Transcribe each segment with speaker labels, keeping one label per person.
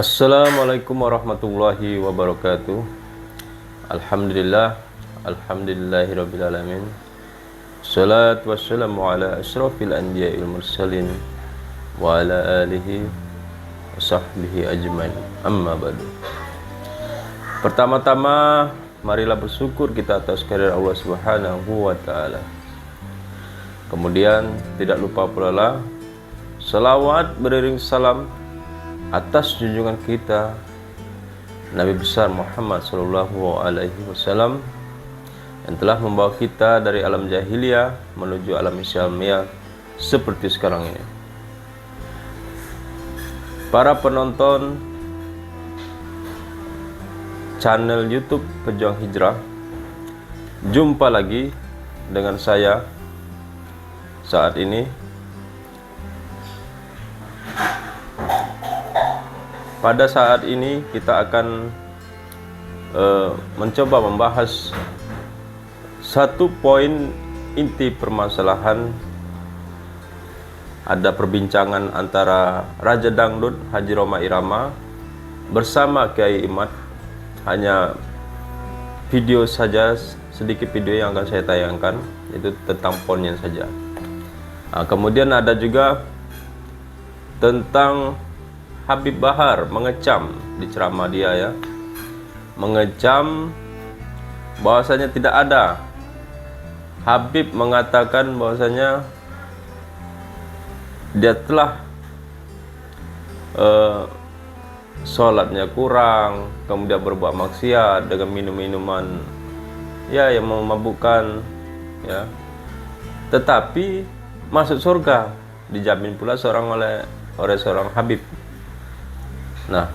Speaker 1: Assalamualaikum warahmatullahi wabarakatuh. Alhamdulillah, alhamdulillahirabbil alamin. Shalatu wassalamu ala asyrafil anbiya'il mursalin wa ala alihi wa sahbihi ajmain. Amma ba'du. Pertama-tama marilah bersyukur kita atas kehadirat Allah Subhanahu wa taala. Kemudian tidak lupa pula salawat beriring salam atas junjungan kita Nabi besar Muhammad sallallahu alaihi wasallam yang telah membawa kita dari alam jahiliyah menuju alam Islamiyah seperti sekarang ini. Para penonton channel YouTube Pejuang Hijrah, jumpa lagi dengan saya saat ini. Pada saat ini kita akan mencoba membahas satu poin inti permasalahan. Ada perbincangan antara Raja Dangdut Haji Rhoma Irama bersama Kiai Imad. Hanya video saja, sedikit video yang akan saya tayangkan, itu tentang poinnya saja. Nah, kemudian ada juga tentang Habib Bahar mengecam di ceramah dia, ya, mengecam bahwasanya tidak ada. Habib mengatakan bahwasanya dia telah sholatnya kurang, kemudian berbuat maksiat dengan minum-minuman ya yang memabukkan, ya, tetapi masuk surga dijamin pula oleh seorang Habib. Nah,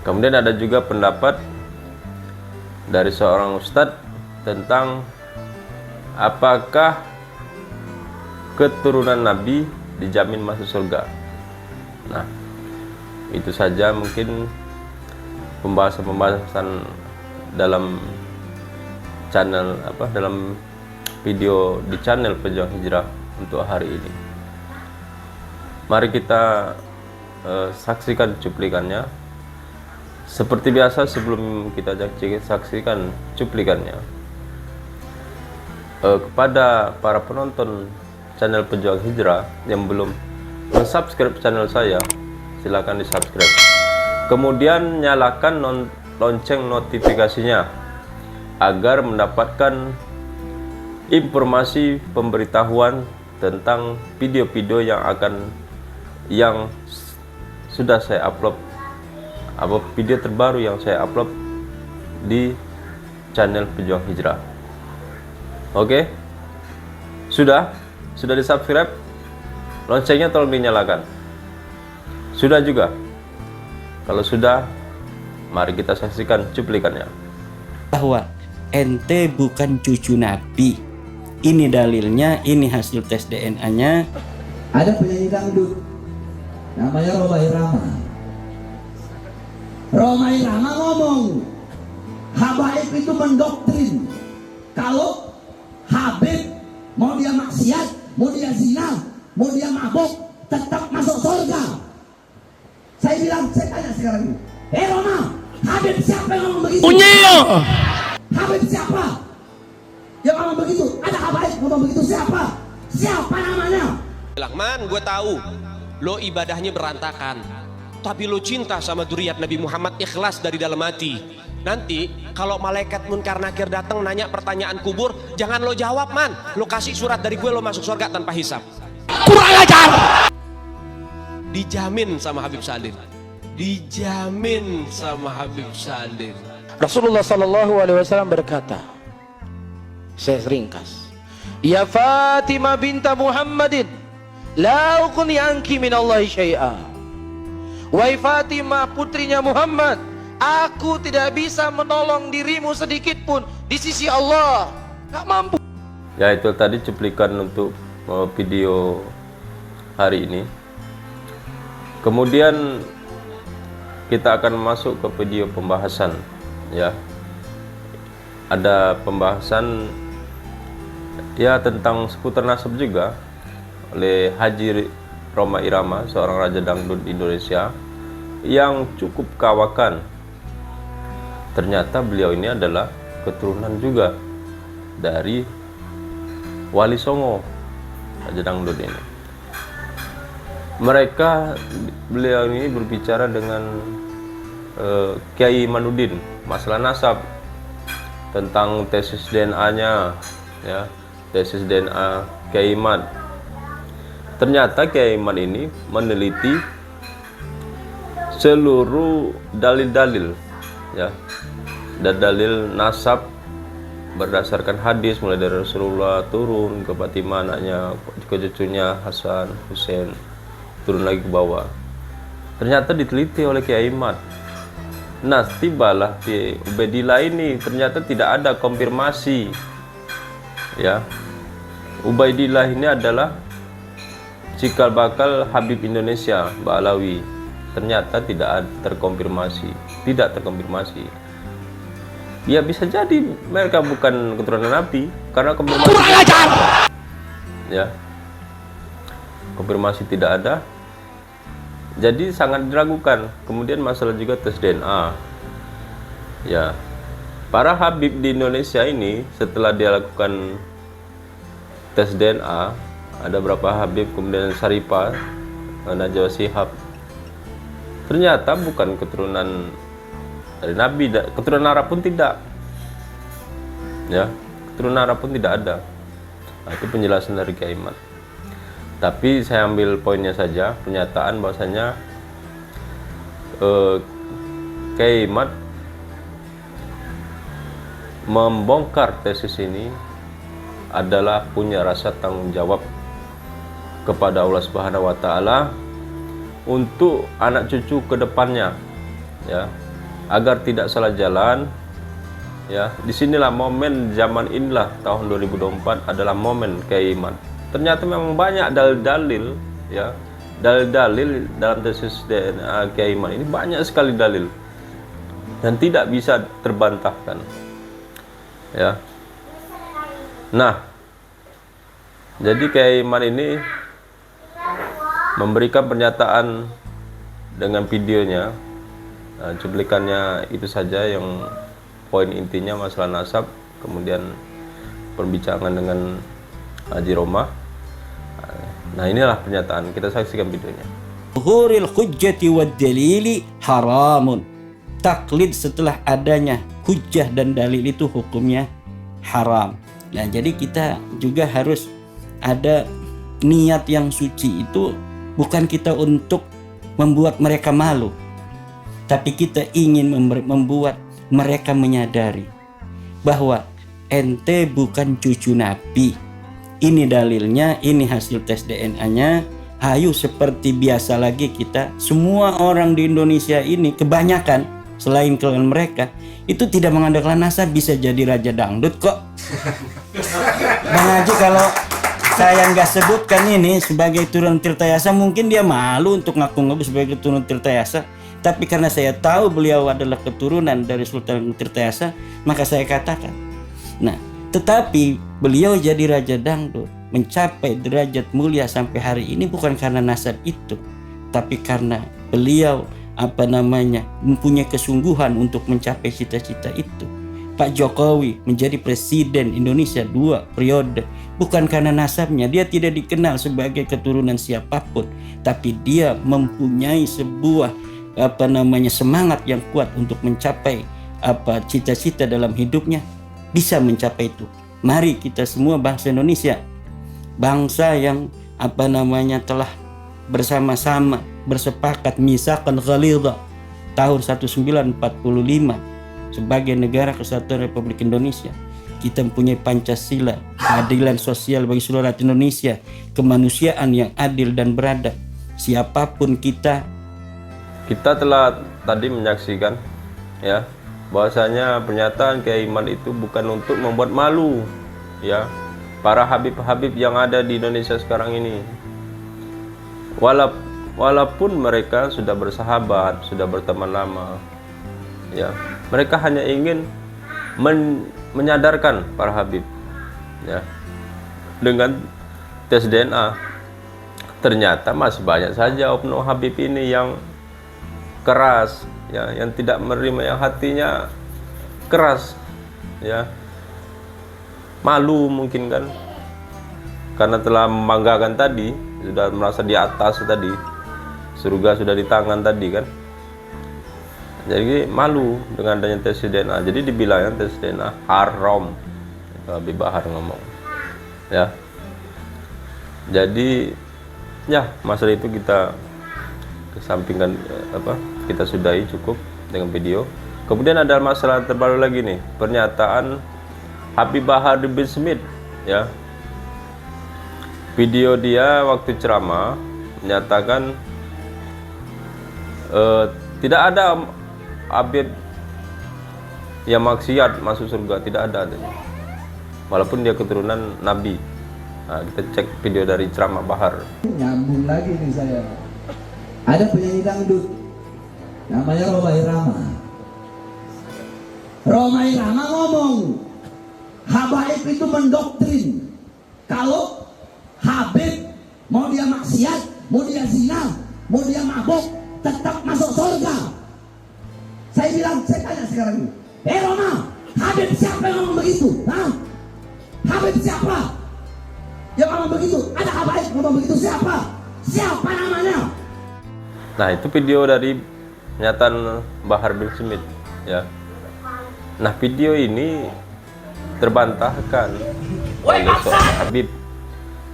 Speaker 1: kemudian ada juga pendapat dari seorang ustadz tentang apakah keturunan Nabi dijamin masuk surga. Nah, itu saja mungkin pembahasan dalam channel dalam video di channel Pejuang Hijrah untuk hari ini. Mari kita saksikan cuplikannya. Seperti biasa, sebelum kita saksikan cuplikannya, kepada para penonton channel Pejuang Hijrah yang belum subscribe channel saya, silakan di subscribe, kemudian nyalakan lonceng notifikasinya agar mendapatkan informasi pemberitahuan tentang video-video yang sudah saya upload, video terbaru yang saya upload di channel Pejuang Hijrah. Oke, sudah di subscribe, loncengnya tolong dinyalakan. Sudah juga? Kalau sudah, mari kita saksikan cuplikannya.
Speaker 2: Bahwa ente bukan cucu Nabi. Ini dalilnya, ini hasil tes DNA-nya.
Speaker 3: Ada penyanyi dangdut namanya Rhoma Irama. Rhoma Irama ngomong, habaib itu mendoktrin kalau Habib mau dia maksiat, mau dia zina, mau dia mabuk, tetap masuk surga. Saya bilang, saya tanya sekarang ini, Rhoma, Habib siapa yang ngomong begitu? Habib siapa yang ngomong begitu? Ada habaib ngomong begitu, siapa? Siapa namanya?
Speaker 4: Bilang, man, gue tahu lo ibadahnya berantakan, tapi lo cinta sama dzurriyyat Nabi Muhammad, ikhlas dari dalam hati. Nanti kalau malaikat munkar nakir datang nanya pertanyaan kubur, jangan lo jawab, man. Lo kasih surat dari gue, lo masuk surga tanpa hisab. Kurang ajar. Dijamin sama Habib Salim. Dijamin sama Habib Salim.
Speaker 5: Rasulullah sallallahu alaihi wasallam berkata, saya ringkas, ya Fatimah binta Muhammadin, la ughni anki minallahi syai'a. Wahai Fatimah putrinya Muhammad, aku tidak bisa menolong dirimu sedikit pun di sisi Allah, gak mampu.
Speaker 1: Ya, itu tadi cuplikan untuk video hari ini. Kemudian kita akan masuk ke video pembahasan, ya. Ada pembahasan ya tentang seputar nasab juga oleh Haji Rhoma Irama, seorang raja dangdut di Indonesia yang cukup kawakan. Ternyata beliau ini adalah keturunan juga dari Wali Songo, Raja Dangdut ini. Beliau ini berbicara dengan Kiai Imanuddin masalah nasab, tentang tesis DNA, ya, tesis DNA Kiai Imad. Ternyata Kiai Imad ini meneliti seluruh dalil-dalil, ya, dan dalil nasab berdasarkan hadis mulai dari Rasulullah turun ke Fatimah anaknya, ke cucunya Hasan, Husain, turun lagi ke bawah. Ternyata diteliti oleh Kiai Imad. Nah, tibalah di Ubaidillah ini ternyata tidak ada konfirmasi, ya. Ubaidillah ini adalah cikal bakal Habib Indonesia, Ba'alawi. Ternyata tidak terkonfirmasi. Ya, bisa jadi mereka bukan keturunan Nabi karena konfirmasi, ya, konfirmasi tidak ada. Jadi sangat diragukan. Kemudian masalah juga tes DNA. Ya, para Habib di Indonesia ini setelah dia lakukan tes DNA, ada berapa Habib, kemudian Syarifah, Najwa Shihab, ternyata bukan keturunan dari Nabi, keturunan Arab pun tidak. Ya, keturunan Arab pun tidak ada. Nah, itu penjelasan dari Kiai Imad. Tapi saya ambil poinnya saja, pernyataan bahwasanya Kiai Imad membongkar tesis ini adalah punya rasa tanggung jawab kepada Allah Subhanahu wa taala untuk anak cucu ke depannya, ya, agar tidak salah jalan. Ya, disinilah momen zaman inilah tahun 2024 adalah momen Kiai Imad. Ternyata memang banyak dalil-dalil, ya, dalil-dalil dalam tesis DNA Kiai Imad ini banyak sekali dalil dan tidak bisa terbantahkan, ya. Nah, jadi Kiai Imad ini memberikan pernyataan dengan videonya. Nah, cuplikannya itu saja yang poin intinya masalah nasab, kemudian perbincangan dengan Haji Roma. Nah, inilah pernyataan, kita saksikan videonya.
Speaker 2: Zuhuril hujjati wad dalili haramun. Taklid setelah adanya hujjah dan dalil itu hukumnya haram. Nah, jadi kita juga harus ada niat yang suci, itu bukan kita untuk membuat mereka malu, tapi kita ingin membuat mereka menyadari bahwa ente bukan cucu Nabi. Ini dalilnya, ini hasil tes DNA-nya. Ayo seperti biasa lagi kita. Semua orang di Indonesia ini kebanyakan selain kalian mereka itu tidak mengandalkan nasab, bisa jadi raja dangdut kok. Bang Haji, kalau saya nggak sebutkan ini sebagai turun Tirtayasa, mungkin dia malu untuk ngaku-ngaku sebagai turun Tirtayasa. Tapi karena saya tahu beliau adalah keturunan dari Sultan Tirtayasa, maka saya katakan. Nah, tetapi beliau jadi raja dangdut, mencapai derajat mulia sampai hari ini bukan karena nasab itu, tapi karena beliau mempunyai kesungguhan untuk mencapai cita-cita itu. Pak Jokowi menjadi presiden Indonesia 2 periode bukan karena nasabnya, dia tidak dikenal sebagai keturunan siapapun, tapi dia mempunyai sebuah semangat yang kuat untuk mencapai cita-cita dalam hidupnya, bisa mencapai itu. Mari kita semua bangsa Indonesia, bangsa yang telah bersama-sama bersepakat Mitsaqan Ghalidha tahun 1945 sebagai negara kesatuan Republik Indonesia. Kita mempunyai Pancasila, keadilan sosial bagi seluruh rakyat Indonesia, kemanusiaan yang adil dan beradab. Siapapun kita
Speaker 1: telah tadi menyaksikan, ya, bahwasanya pernyataan Kiai Imad itu bukan untuk membuat malu, ya, para habib-habib yang ada di Indonesia sekarang ini. Walaupun mereka sudah bersahabat, sudah berteman lama, ya, mereka hanya ingin menyadarkan para habib, ya, dengan tes DNA. Ternyata masih banyak saja oknum habib ini yang keras, ya, yang tidak menerima, yang hatinya keras, ya, malu mungkin kan, karena telah membanggakan tadi, sudah merasa di atas tadi, surga sudah di tangan tadi kan, jadi malu dengan adanya tes DNA. Jadi dibilangnya tes DNA haram, itu Habib Bahar ngomong, ya. Jadi ya masalah itu kita kesampingkan, kita sudahi cukup dengan video. Kemudian ada masalah terbaru lagi nih, pernyataan Habib Bahar bin Smith, ya. Video dia waktu ceramah menyatakan tidak ada Habib yang maksiat masuk surga, tidak ada adanya, walaupun dia keturunan Nabi. Nah, kita cek video dari ceramah Bahar.
Speaker 3: Nyambung lagi nih saya. Ada penyanyi dangdut namanya Roma Irama. Roma Irama ngomong, habaib itu mendoktrin kalau Habib mau dia maksiat, mau dia zina, mau dia mabuk, tetap masuk surga. Saya bilang, saya tanya sekarang ini, Roma, Habib siapa yang ngomong begitu? Hah? Habib siapa yang ngomong begitu? Ada habaib ngomong begitu, siapa? Siapa namanya?
Speaker 1: Nah, itu video dari pernyataan Bahar bin Smith, ya. Nah, video ini terbantahkan oleh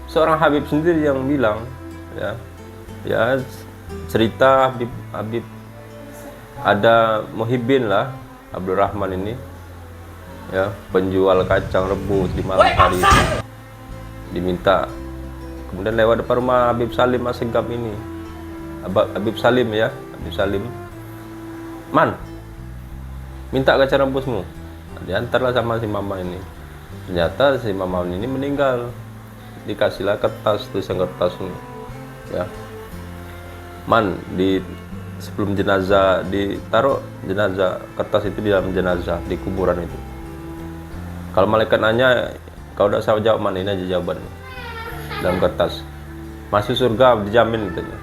Speaker 1: seorang Habib sendiri yang bilang, ya cerita Habib ada Muhyiddin lah, Abdul Rahman ini, ya, penjual kacang rebus di malam hari itu, diminta, kemudian lewat depan rumah Habib Salim Assegaf ini, Habib Salim, ya, Habib Salim, man, minta kacang rebusmu. Diantarlah sama si Mama ini. Ternyata si Mama ini meninggal, dikasihlah kertas, tulisan kertas ini, ya, man, sebelum jenazah ditaruh, jenazah kertas itu di dalam jenazah di kuburan itu. Kalau malaikat nanya, kau tidak usah jawab, man, ini aja jawaban dalam kertas. Masuk surga dijamin katanya.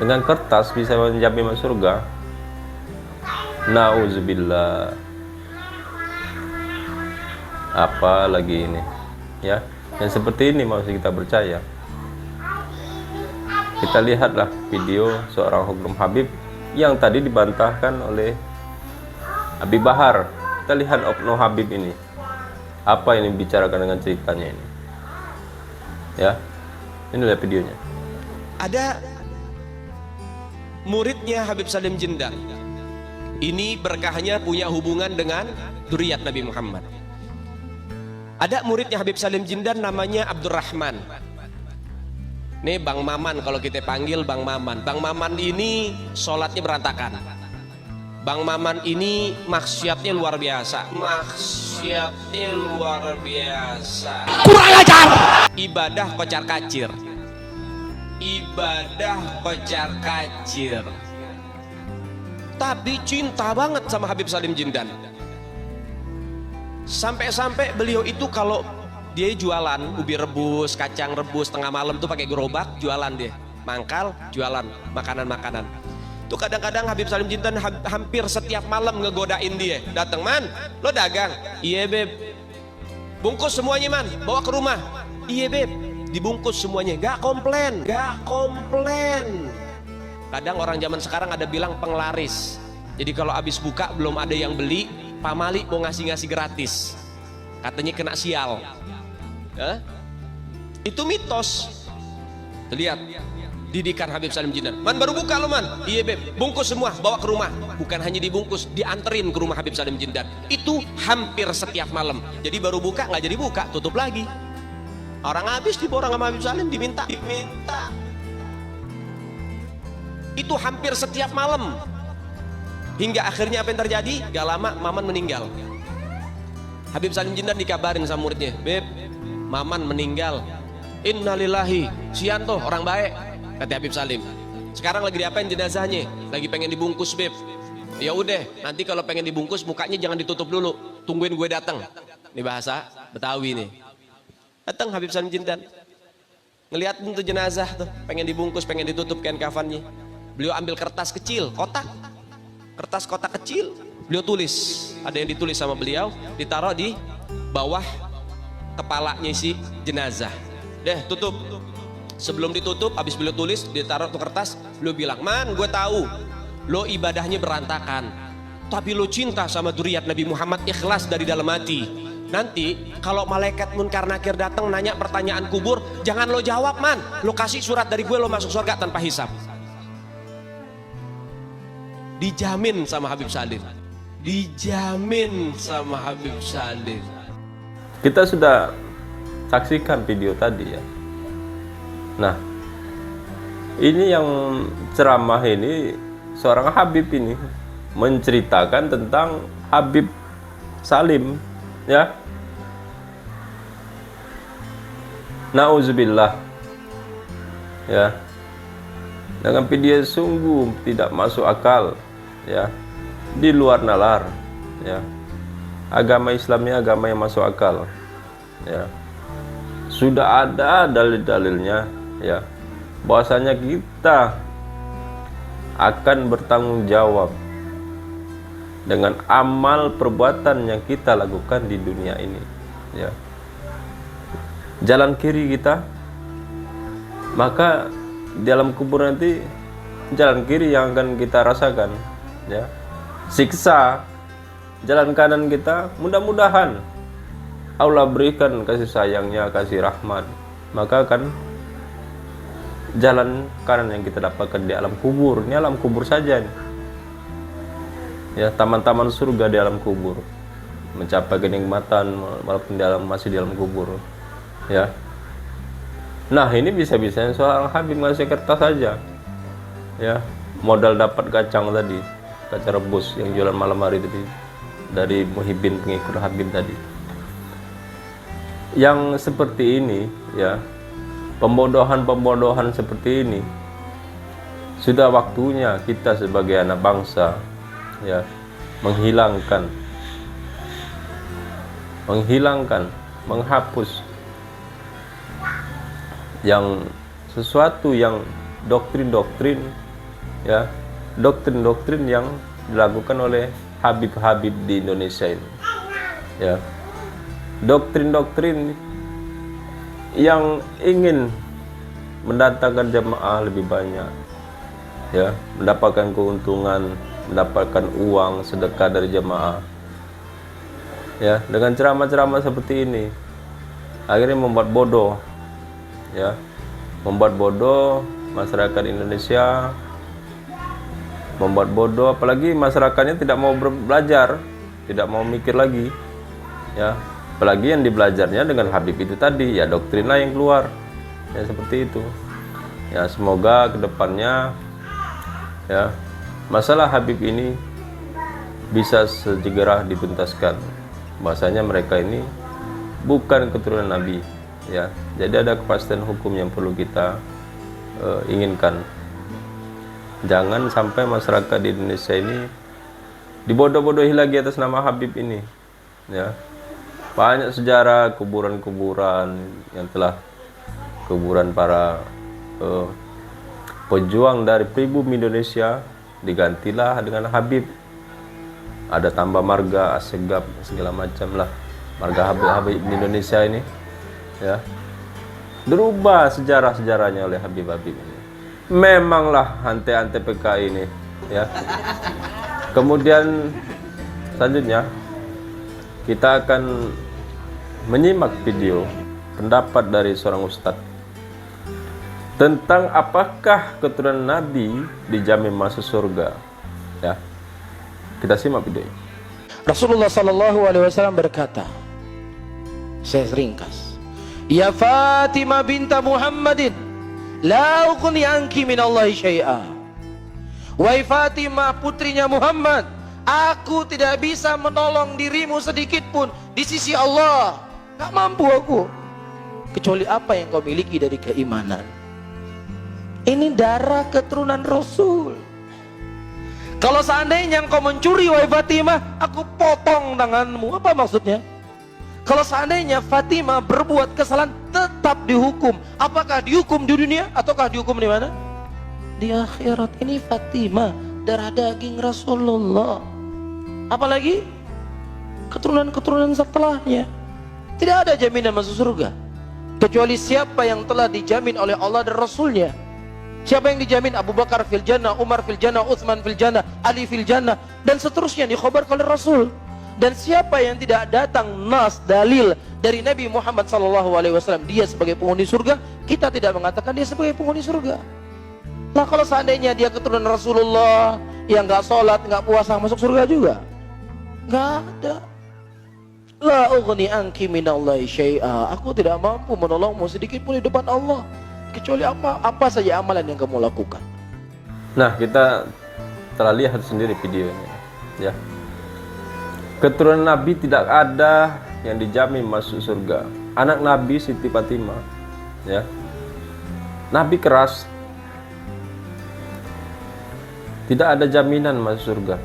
Speaker 1: Dengan kertas bisa menjamin masuk surga. Nauzubillah. Apa lagi ini, ya? Yang seperti ini masih kita percaya. Kita lihatlah video seorang hukum Habib yang tadi dibantahkan oleh Habib Bahar. Kita lihat oknum Habib ini, apa yang dibicarakan dengan ceritanya ini, ya. Inilah videonya.
Speaker 4: Ada muridnya Habib Salim Jindan. Ini berkahnya punya hubungan dengan dzurriyyat Nabi Muhammad. Ada muridnya Habib Salim Jindan namanya Abdurrahman. Nih Bang Maman, kalau kita panggil Bang Maman. Bang Maman ini sholatnya berantakan. Bang Maman ini maksiatnya luar biasa. Maksiatnya luar biasa. Kurang ajar. Ibadah kocar kacir. Ibadah kocar kacir. Tapi cinta banget sama Habib Salim Jindan. Sampai-sampai beliau itu kalau dia jualan ubi rebus, kacang rebus tengah malam tuh pakai gerobak, jualan dia. Mangkal, jualan makanan-makanan. Tuh kadang-kadang Habib Salim Jindan hampir setiap malam ngegodain dia. Datang, man, lo dagang? Iya beb. Bungkus semuanya man, bawa ke rumah. Iya beb, dibungkus semuanya. Gak komplain, gak komplain. Kadang orang zaman sekarang ada bilang penglaris. Jadi kalau habis buka belum ada yang beli, Pak Mali mau ngasih-ngasih gratis. Katanya kena sial. Itu mitos. Lihat didikan Habib Salim Jindan. Man, baru buka lo man. Iya beb, bungkus semua, bawa ke rumah. Bukan hanya dibungkus, dianterin ke rumah Habib Salim Jindan. Itu hampir setiap malam. Jadi baru buka, nggak jadi buka, tutup lagi. Orang habis diborong sama Habib Salim, diminta. Itu hampir setiap malam. Hingga akhirnya apa yang terjadi? Gak lama Maman meninggal. Habib Salim Jindan dikabarin sama muridnya, beb, Maman meninggal. Innalillahi, Sianto orang baik, kata Habib Salim. Sekarang lagi diapain jenazahnya? Lagi pengen dibungkus beb. Ya udah, nanti kalau pengen dibungkus mukanya jangan ditutup dulu, tungguin gue datang. Ini bahasa Betawi nih. Datang Habib Salim Jindan, ngeliat tuh jenazah tuh, pengen dibungkus, pengen ditutup kain kafannya. beliau ambil kertas kecil, kertas kotak kecil, beliau tulis, ada yang ditulis sama beliau, ditaruh di bawah kepalanya si jenazah. Tutup. Sebelum ditutup, habis beliau tulis, ditaruh tuh kertas, beliau bilang, "Man, gue tahu lo ibadahnya berantakan, tapi lo cinta sama dzurriyyat Nabi Muhammad, ikhlas dari dalam hati. Nanti kalau malaikat munkar nakir datang nanya pertanyaan kubur, jangan lo jawab, man. Lo kasih surat dari gue, lo masuk surga tanpa hisab." Dijamin sama Habib Salim. Dijamin sama Habib Salim.
Speaker 1: Kita sudah saksikan video tadi ya. Nah, ini yang ceramah ini, seorang Habib ini menceritakan tentang Habib Salim ya. Nauzubillah ya. Dengan video sungguh tidak masuk akal ya, di luar nalar ya. Agama Islamnya agama yang masuk akal ya. Sudah ada dalil-dalilnya ya, bahwasanya kita akan bertanggung jawab dengan amal perbuatan yang kita lakukan di dunia ini ya. Jalan kiri kita, maka di dalam kubur nanti jalan kiri yang akan kita rasakan ya. Siksa jalan kanan kita, mudah-mudahan Allah berikan kasih sayangnya, kasih rahmat, maka akan jalan kanan yang kita dapatkan di alam kubur. Ini alam kubur saja nih. Ya, taman-taman surga di alam kubur, mencapai kenikmatan walaupun masih di alam kubur ya. Nah, ini bisa-bisanya seorang Habib ngasih kertas saja ya, modal dapat kacang tadi, kacang rebus yang jualan malam hari tadi dari Muhibbin pengikut Habib tadi. Yang seperti ini ya, pembodohan seperti ini, sudah waktunya kita sebagai anak bangsa ya menghapus yang sesuatu yang doktrin-doktrin ya, doktrin-doktrin yang dilakukan oleh Habib-Habib di Indonesia ini ya. Doktrin-doktrin yang ingin mendatangkan jamaah lebih banyak ya, mendapatkan keuntungan, mendapatkan uang sedekah dari jamaah ya, dengan ceramah-ceramah seperti ini akhirnya membuat bodoh ya, membuat bodoh masyarakat Indonesia, membuat bodoh apalagi masyarakatnya tidak mau belajar, tidak mau mikir lagi ya. Apalagi yang dibelajarnya dengan Habib itu tadi ya, doktrin lah yang keluar ya, seperti itu ya. Semoga kedepannya ya masalah Habib ini bisa segera dituntaskan, bahasanya mereka ini bukan keturunan Nabi ya. Jadi ada kepastian hukum yang perlu kita inginkan. Jangan sampai masyarakat di Indonesia ini dibodoh-bodohi lagi atas nama Habib ini ya. Banyak sejarah kuburan-kuburan yang telah, kuburan para pejuang dari pribumi Indonesia digantilah dengan Habib. Ada tambah marga, Assegaf, segala macam lah, marga Habib-Habib di Indonesia ini ya. Berubah sejarah-sejarahnya oleh Habib-Habib ini. Memanglah ante-ante PKI ini ya. Kemudian selanjutnya kita akan menyimak video pendapat dari seorang ustadz tentang apakah keturunan Nabi dijamin masuk surga ya. Kita simak video ini.
Speaker 5: Rasulullah sallallahu alaihi wasallam berkata, saya ringkas, "Ya Fatimah binta Muhammadin, la ughni anki minallahi syai'a." Wahai Fatimah putrinya Muhammad, aku tidak bisa menolong dirimu sedikit pun di sisi Allah. Gak mampu aku, kecuali apa yang kau miliki dari keimanan. Ini darah keturunan Rasul. Kalau seandainya engkau mencuri wahai Fatimah, aku potong tanganmu. Apa maksudnya? Kalau seandainya Fatimah berbuat kesalahan, tetap dihukum. Apakah dihukum di dunia ataukah dihukum di mana? Di di akhirat. Ini Fatimah, darah daging Rasulullah. Apalagi keturunan-keturunan setelahnya. Tidak ada jaminan masuk surga kecuali siapa yang telah dijamin oleh Allah dan Rasulnya. Siapa yang dijamin? Abu Bakar fil jannah, Umar fil jannah, Utsman fil jannah, Ali fil jannah, dan seterusnya dikhabarkan oleh Rasul. Dan siapa yang tidak datang nas dalil dari Nabi Muhammad SAW dia sebagai penghuni surga, kita tidak mengatakan dia sebagai penghuni surga. Nah, kalau seandainya dia keturunan Rasulullah yang nggak sholat, nggak puasa, masuk surga juga? Nggak ada. La ughni anki minallahi syai'a. Aku tidak mampu menolongmu sedikit pun di depan Allah, kecuali apa saja amalan yang kamu lakukan.
Speaker 1: Nah, kita telah lihat sendiri videonya, ya. Keturunan Nabi tidak ada yang dijamin masuk surga. Anak Nabi Siti Fatimah, ya. Nabi keras, tidak ada jaminan masuk surga,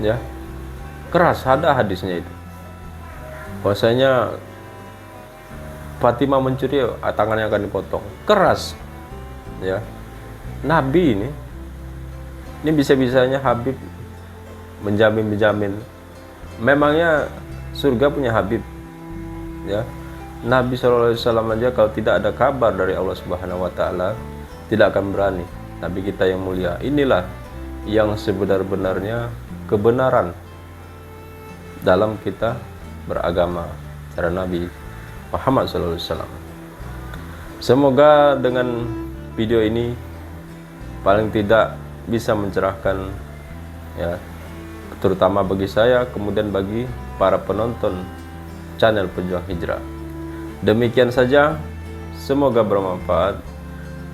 Speaker 1: ya. Keras, ada hadisnya itu. Bahwasanya Fatimah mencuri, tangannya akan dipotong. Keras, ya. Nabi ini bisa-bisanya Habib menjamin. Memangnya surga punya Habib, ya. Nabi SAW aja kalau tidak ada kabar dari Allah Subhanahu Wa Taala tidak akan berani. Nabi kita yang mulia, inilah yang sebenar-benarnya kebenaran dalam kita beragama, cara Nabi Muhammad SAW. Semoga dengan video ini paling tidak bisa mencerahkan, ya, terutama bagi saya, kemudian bagi para penonton channel Pejuang Hijrah. Demikian saja, semoga bermanfaat.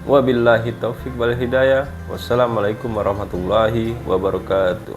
Speaker 1: Wabillahi taufiq wal hidayah. Wassalamualaikum warahmatullahi wabarakatuh.